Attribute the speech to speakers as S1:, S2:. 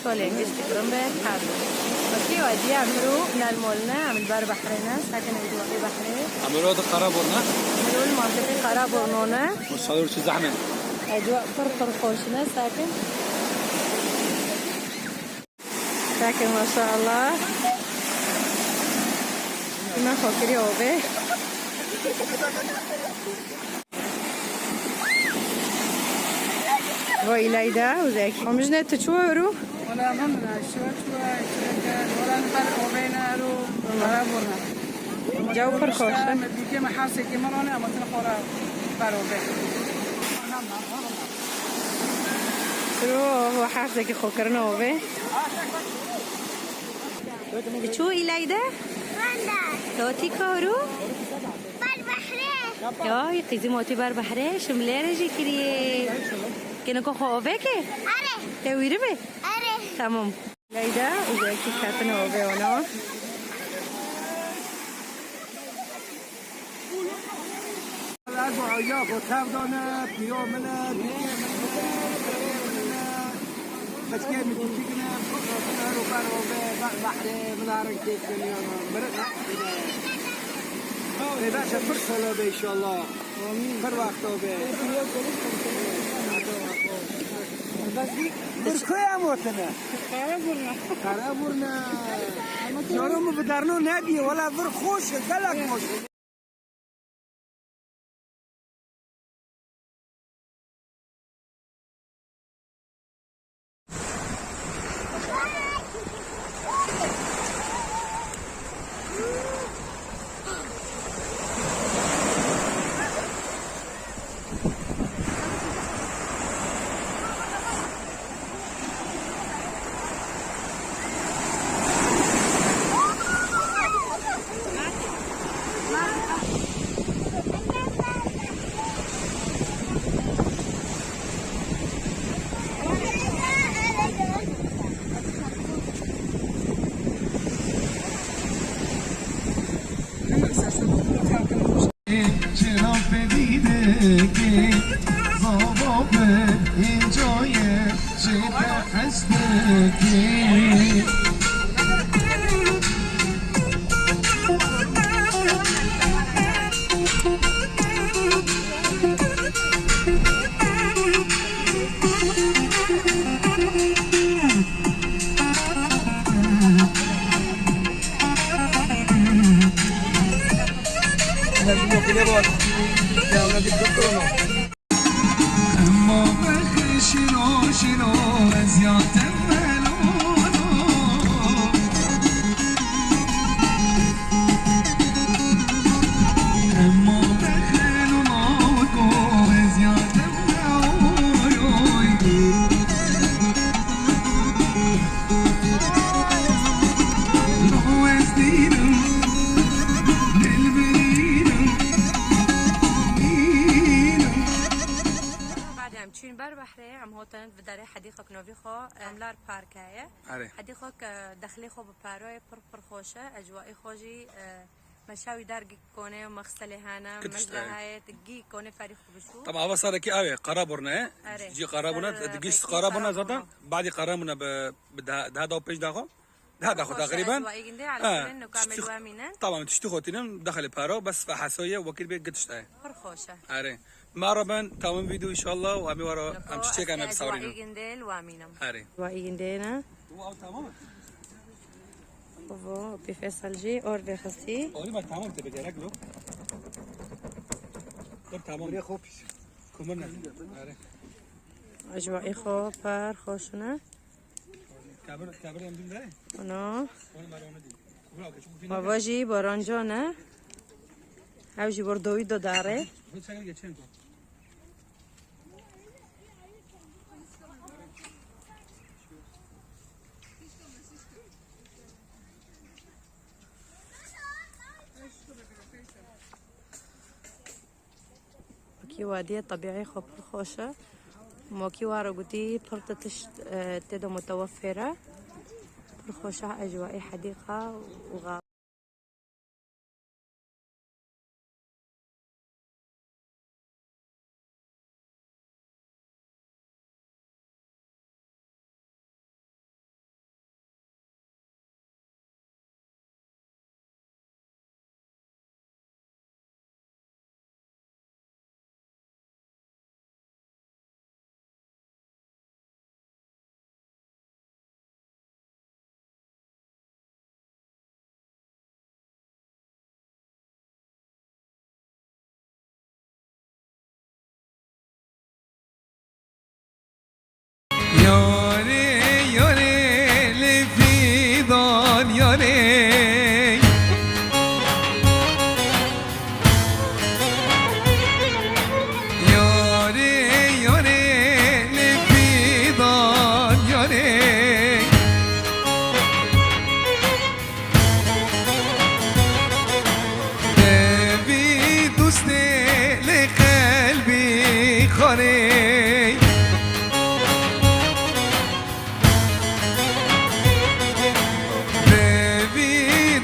S1: شوالين يستقرن به حاضر اوكي وادي عمرو من المولنا عمل بار بحرنا ساكن الجوابي بحري
S2: عملوا هذا قرابورنا
S1: عملوا المنطقة قرابورنونا
S2: وصاروا شي زحمه
S1: اجواء فرفر خوشنا ساكن ما شاء الله ما خوكري اوبه وإليدا وزيك ومجنة تشوارو
S3: ولا همنا شو ولا نقدر وبينا رو قرابورنا
S1: جو فرخوشة
S3: مديكي محاسي كمروني أما تنقرا قرابة
S1: رو هو حافظك خوكرنا اوبه شو إليدا؟ توتي كارو؟
S4: بر بحره
S1: يا قيزي موتي بار بحره شملي رجي كريه كنكو خوفه كي؟
S4: آره
S1: تويري بي؟
S4: آره
S1: تمام ليدا وزيكي كاتن اوبه اونا
S2: يا بوتاردونا بيومنا بس كيف متفقنا وقالوا بحر منارك كيف مرنا باشا فرصة به إن شاء الله كل وقت به بس كويا موتنا قرابورنا يوم بدرنو نبي ولا فرخوش قالك موش
S1: هوتن في داري حديقة نوفيخو ملار باركاية حديقة دخلي خو بباروي پر خوشة أجوائي خوجي مشاوي دارجي كونه ومغسلة هنا مجدها تجي كونه فريق بشو
S2: طبعا هو صار كي أوي قرابورنا جي قرابورنا تجيش قرابورنا زادا بعد قرابورنا بده هذا وبيج داخل هذا خو تقريبا طبعا تشتي خوتينم دخل بارو بس فحسوية وكيل بيت قدشتها
S1: فرخوشة
S2: أري مرحبا تمام فيديو إن شاء الله وأمي ورا أم تشيك أنا بصورينه
S1: وايجنديل وامينم
S2: أري
S1: وايجندينا
S2: تمام
S1: بابا بفصل جي اور بخسي
S2: أولي ما تمام تبي تراكلو طب تمام يا خوب كملنا أري
S1: أجواء خو پر خوشنا
S2: كابر يمدين ده
S1: أنا بابا جي بارانجانه هاوجي بردوي دو داره كي وادي طبيعي خب خوشة موكي وارو قدي برتتش تدا متوفرة برخوشة أجواء حديقة وغابة
S5: یاره یاره لفیدان یاره Baby,